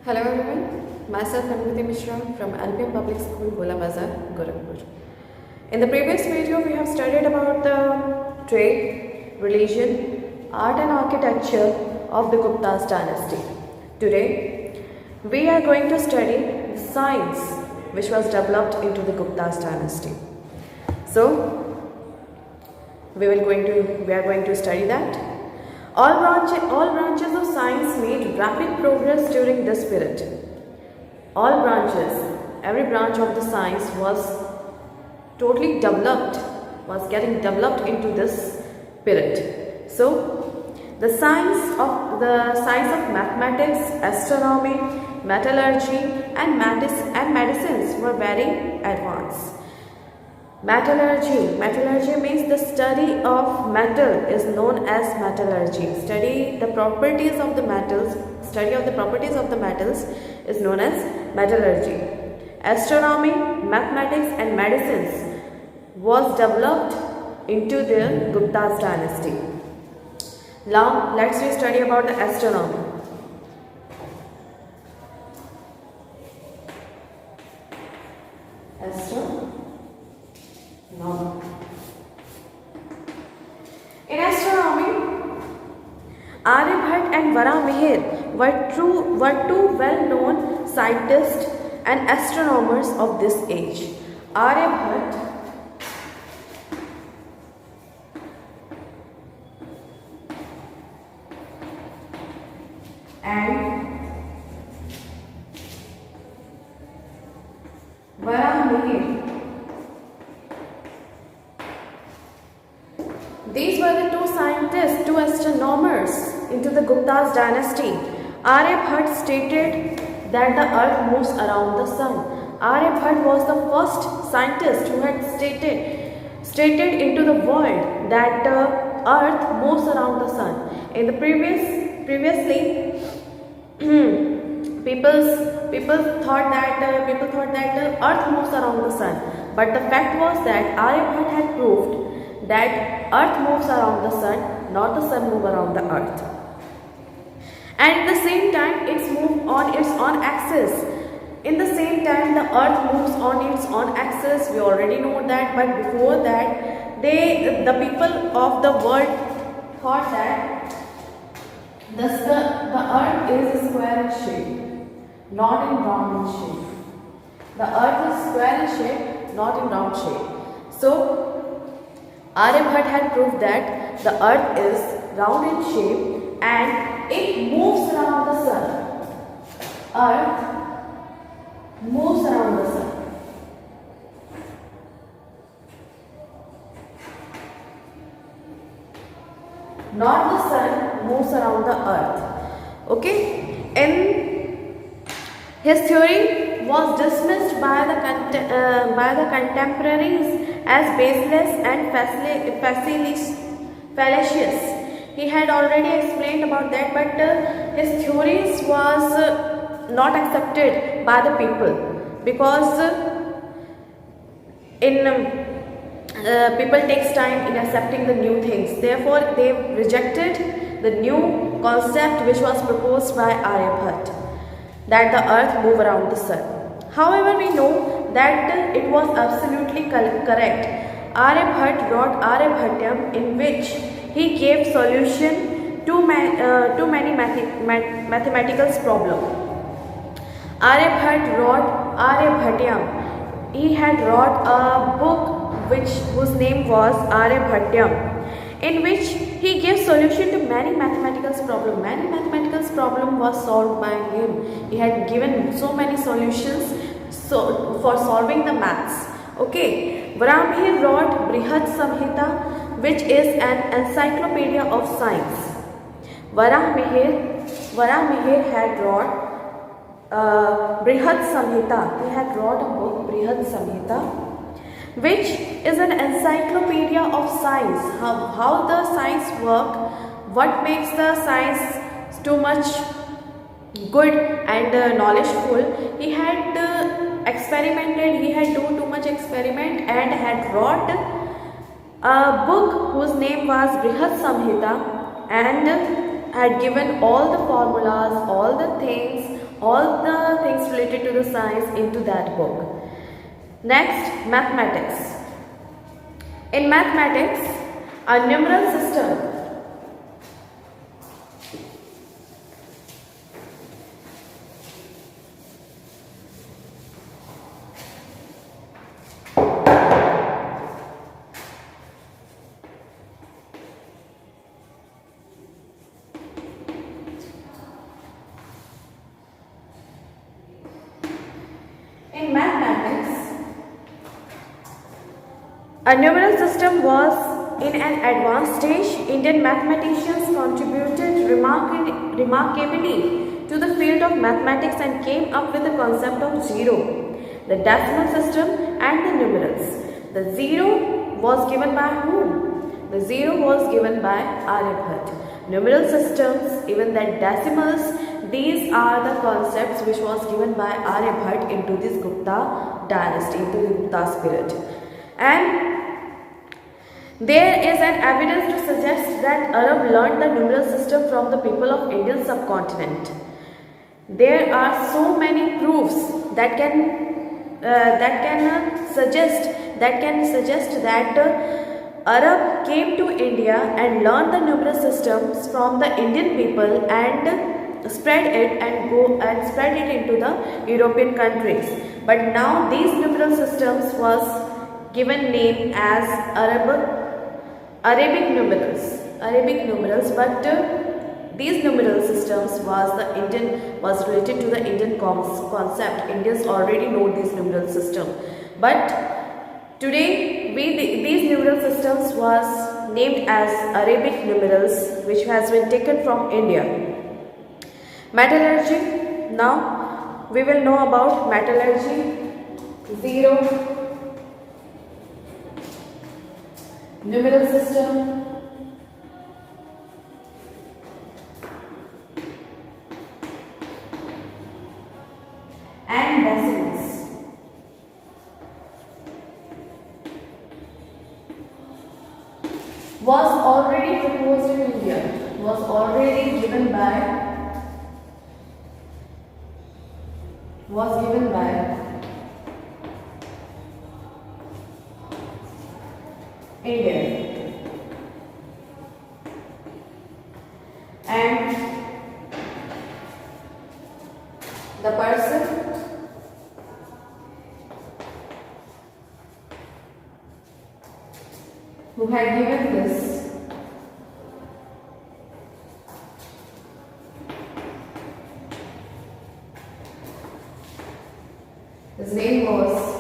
Hello everyone, myself Anuriti Mishra from LPM Public School, Gola Bazar, Gorakhpur. In the previous video, we have studied about the trade, religion, art and architecture of the Gupta's dynasty. Today, we are going to study the science which was developed into the Gupta's dynasty. So, we are going to study that. All branches of science made rapid progress during this period. All branches, every branch of the science was totally developed, was getting developed into this period. So, the science of mathematics, astronomy, metallurgy, and medicines were very advanced. Metallurgy means the study of metal is known as metallurgy. Study of the properties of the metals is known as metallurgy. Astronomy, mathematics and medicines was developed into the Gupta's dynasty. Now let's study about the astronomy. In astronomy, Aryabhat and Varamihir were two well-known scientists and astronomers of this age. Aryabhat and Varamihir. These were the two scientists, two astronomers into the Gupta's dynasty. Aryabhat stated that the earth moves around the sun. Aryabhat was the first scientist who had stated into the world that the earth moves around the sun. In the previously people thought that the earth moves around the sun, but the fact was that Aryabhat had proved that earth moves around the sun, not the sun moves around the earth. And at the same time, it's moved on its own axis. In the same time, the earth moves on its own axis. We already know that, but before that, the people of the world thought that the earth is square in shape, not in round in shape. The earth is square in shape, not in round shape. So, Aryabhat had proved that the earth is round in shape and it moves around the sun. Earth moves around the sun. Not the sun moves around the earth. Okay? And his theory was dismissed by the contemporaries as baseless and fallacious. He had already explained about that, but his theories was not accepted by the people because people takes time in accepting the new things. Therefore, they rejected the new concept which was proposed by Aryabhat, that the earth move around the sun. However, we know that it was absolutely correct. Aryabhat wrote Aryabhatyam, in which he gave solution to many mathematical problems. Aryabhat wrote Aryabhatyam. He had wrote a book whose name was Aryabhatyam, in which he gave solution to many mathematical problems. Many mathematical problems was solved by him. He had given so many solutions for solving the maths. Okay, Varamihir wrote Brihad Samhita, which is an encyclopedia of science. Varamihir had wrote Brihad Samhita. He had wrote a book, Brihad Samhita, which is an encyclopedia of science. How the science work, what makes the science too much good and knowledgeful. He had experimented, he had done too much experiment and had wrote a book whose name was Brihad Samhita, and had given all the formulas, all the things, all the things related to the science into that book. Next, mathematics. In mathematics, a numeral system In mathematics, a numeral system was in an advanced stage. Indian mathematicians contributed remarkably to the field of mathematics and came up with the concept of zero, the decimal system and the numerals. The zero was given by whom? The zero was given by Aryabhat. Numeral systems, even the decimals, these are the concepts which was given by Aryabhat into this Gupta dynasty, into the Gupta period. And there is an evidence to suggest that Arab learned the numeral system from the people of Indian subcontinent. There are so many proofs that can suggest that Arab came to India and learned the numeral systems from the Indian people and spread it into the European countries. But now these numeral systems was given name as Arabic numerals, but these numeral systems was related to the Indian concept. Indians already know these numeral system, but today these numeral systems was named as Arabic numerals, which has been taken from India. Metallurgy. Now we will know about metallurgy. Zero, numeral system, and decimals. Was already proposed in India, was already given by India, and the person who had given this his name was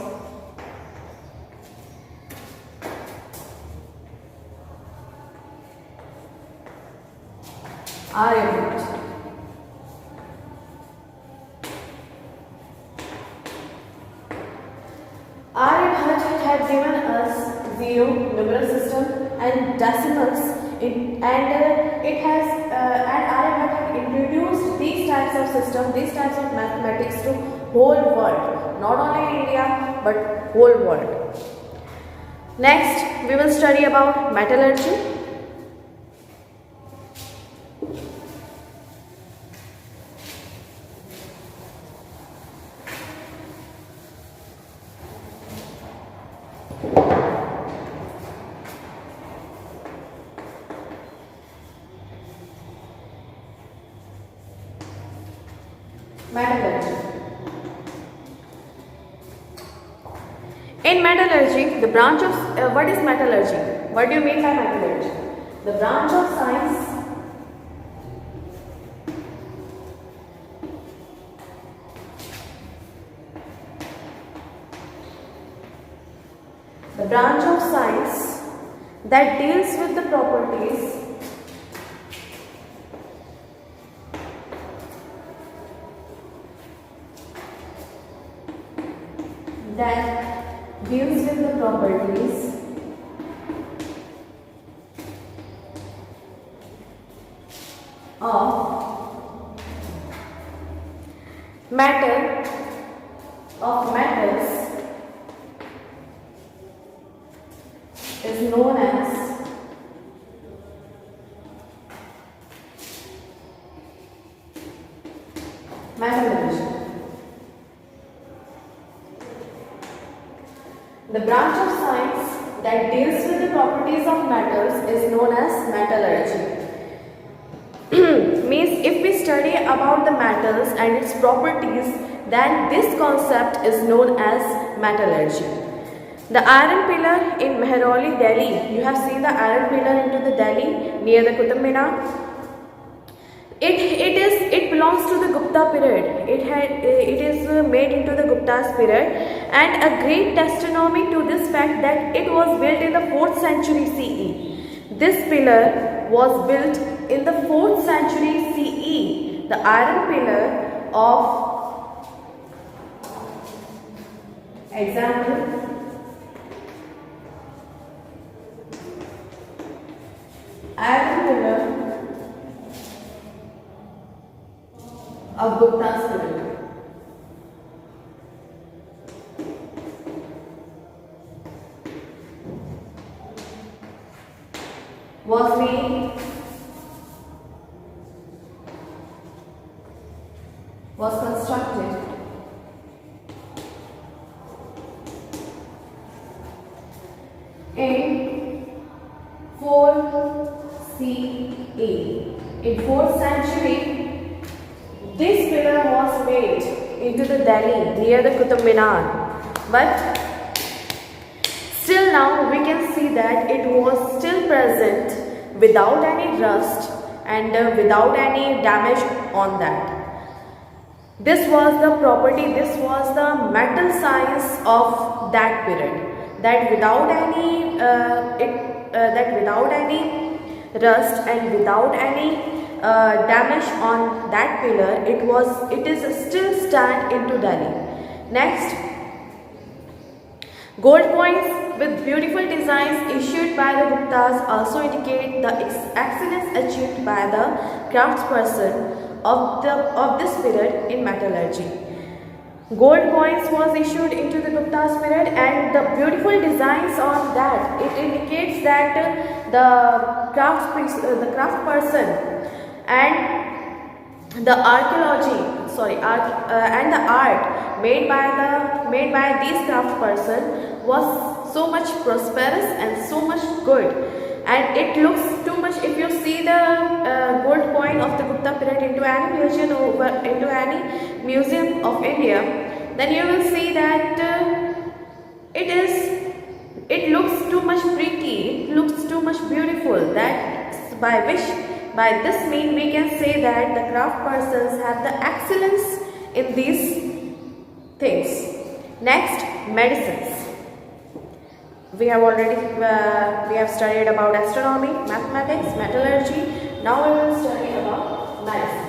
Aryabhat. Aryabhat had given us zero, numeral system, and decimals. Aryabhat had introduced these types of system, these types of mathematics to whole world, not only India but whole world. Next, we will study about metallurgy. In metallurgy, the branch of what is metallurgy? What do you mean by metallurgy? The branch of science that deals with the properties of metals is known as Metallurgy. The branch of science that deals with the properties of metals is known as metallurgy. Means if we study about the metals and its properties, then this concept is known as metallurgy. The iron pillar in Mehrauli, Delhi. You have seen the iron pillar into the Delhi near the Qutub Minar. It belongs to the Gupta period. It is made into the Gupta's period, and a great testimony to this fact that it was built in the 4th century CE. This pillar was built in the 4th century CE. The iron pillar of example. Iron pillar of Gupta's period. Was made, was constructed in 4th CE. In 4th century, this pillar was made into the Delhi near the Qutub Minar, but still now we can see that it was still present without any rust and without any damage on that. This was the property, this was the metal science of that period, that without any rust and without any damage on that pillar, it is still stand into Delhi. Next, gold coins with beautiful designs issued by the Guptas also indicate the excellence achieved by the craftsperson of this period in metallurgy. Gold coins was issued into the Gupta's period, and the beautiful designs on that, it indicates that the craftsperson and the and the art made by these craftsperson was so much prosperous and so much good, and it looks too much. If you see the gold coin of the Gupta period into any museum of India, then you will see that it looks too much pretty, it looks too much beautiful, that by this mean we can say that the craft persons have the excellence in these things. Next, medicines. We have studied about astronomy, mathematics, metallurgy. Now we will study about medicines.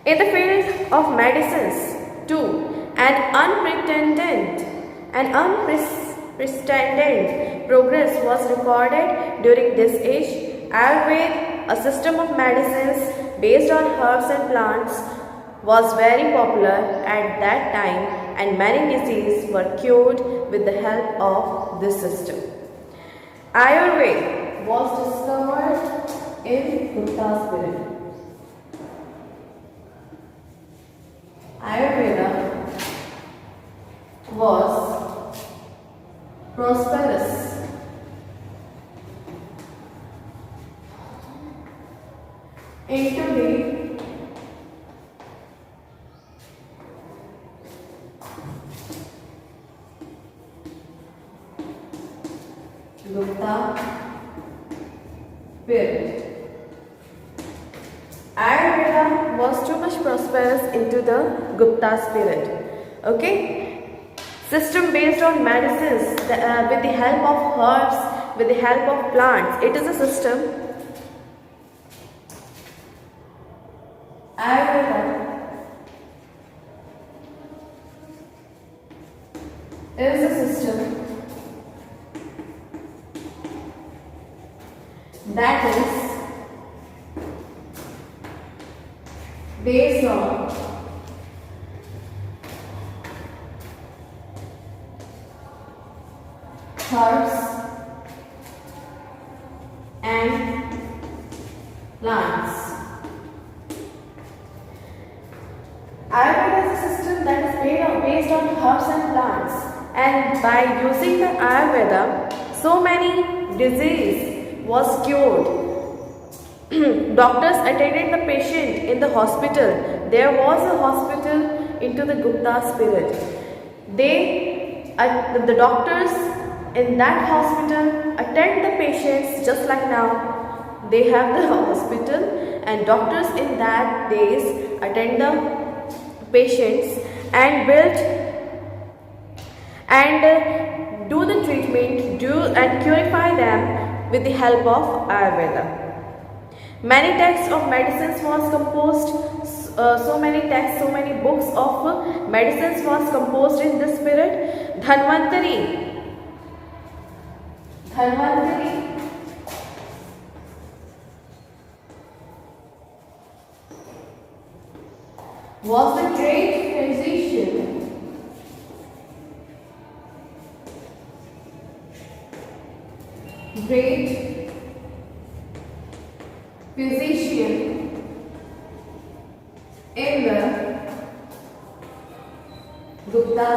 In the field of medicines, too, an unprecedented progress was recorded during this age. Ayurveda, a system of medicines based on herbs and plants, was very popular at that time, and many diseases were cured with the help of this system. Ayurveda was discovered in Gupta's period. Ayurveda was prosperous into the Gupta period. Ayurveda was too much prosperous into the Gupta's period. Okay? System based on medicines with the help of herbs, with the help of plants. It is a system. Ayurveda is a system that is based on herbs and plants. Ayurveda is a system that is based on herbs and plants, and by using the Ayurveda, so many disease was cured. Doctors attended the patient in the hospital. There was a hospital into the Gupta spirit. The doctors in that hospital attend the patients just like now. They have the hospital, and doctors in that days attend the patients and build and do the treatment, and purify them with the help of Ayurveda. Many texts of medicines was composed, so many texts, so many books of medicines was composed in this spirit. Dhanvantari was the great physician in the Gupta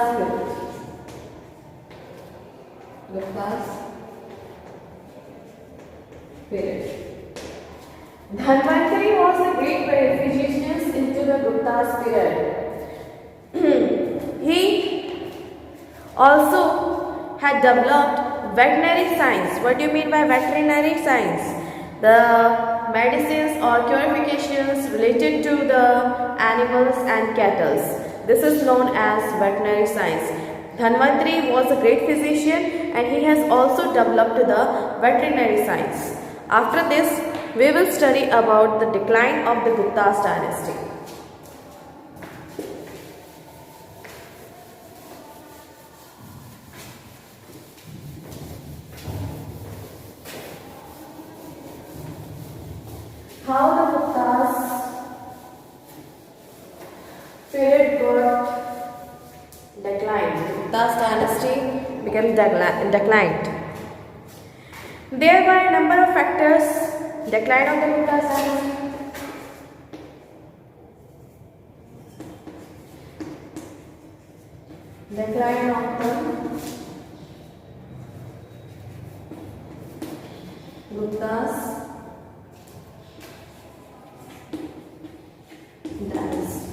spirit. Dhanvantari was a great physician into the Gupta spirit. He also had developed veterinary science. What do you mean by veterinary science? The medicines or purifications related to the animals and cattle. This is known as veterinary science. Dhanvantari was a great physician, and he has also developed the veterinary science. After this, we will study about the decline of the Gupta's dynasty. How the Gupta's period got declined. Gupta's dynasty became declined. There were a number of factors. Decline of the Gupta's dynasty. Decline of the Gupta's dynasty.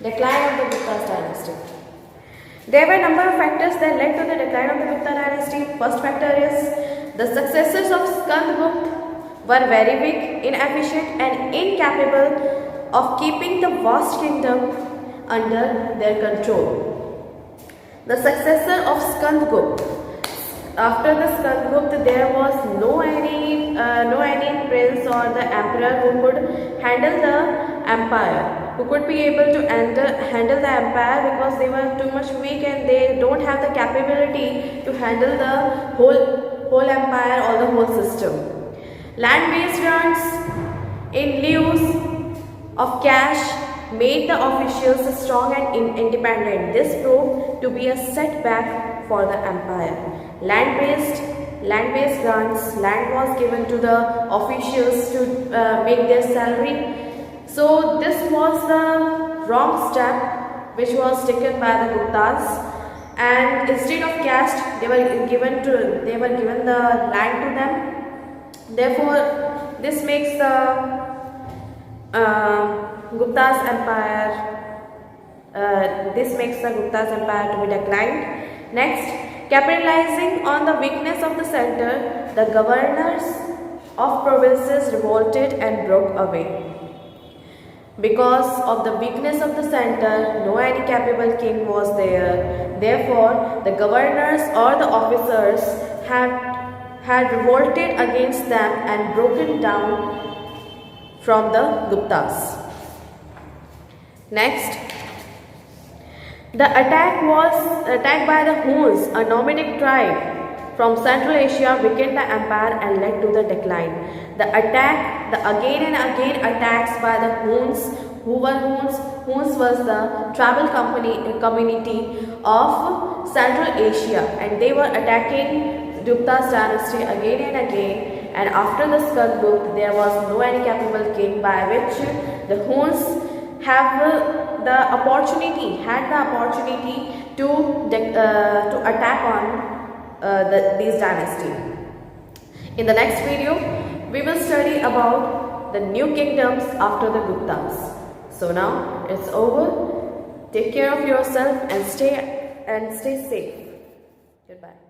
Decline of the Gupta's dynasty. There were a number of factors that led to the decline of the Gupta dynasty. First factor is the successors of Skandagupta were very weak, inefficient, and incapable of keeping the vast kingdom under their control. The successor of Skandagupta. After the Skandagupta, there was no any prince or the emperor who could handle the empire, who could be able to handle the empire, because they were too much weak and they don't have the capability to handle the whole empire or the whole system. Land-based grants in lieu of cash made the officials strong and independent. This proved to be a setback for the empire. Land-based grants, land was given to the officials to make their salary. So this was the wrong step which was taken by the Guptas, and instead of caste, they were given the land to them. Therefore, this makes the Gupta's empire to be declined. Next, capitalizing on the weakness of the center, the governors of provinces revolted and broke away. Because of the weakness of the center, no any capable king was there. Therefore, the governors or the officers had revolted against them and broken down from the Guptas. Next, the attack by the Huns, a nomadic tribe, from Central Asia weakened the empire and led to the decline. The again and again attacks by the Huns. Who were Huns? Huns was the tribal community of Central Asia, and they were attacking Gupta's dynasty again and again. And after the Skandgupta, there was no any capable king by which the Huns had the opportunity to attack on these dynasty. In the next video, we will study about the new kingdoms after the Guptas. So now it's over. Take care of yourself and stay safe. Goodbye.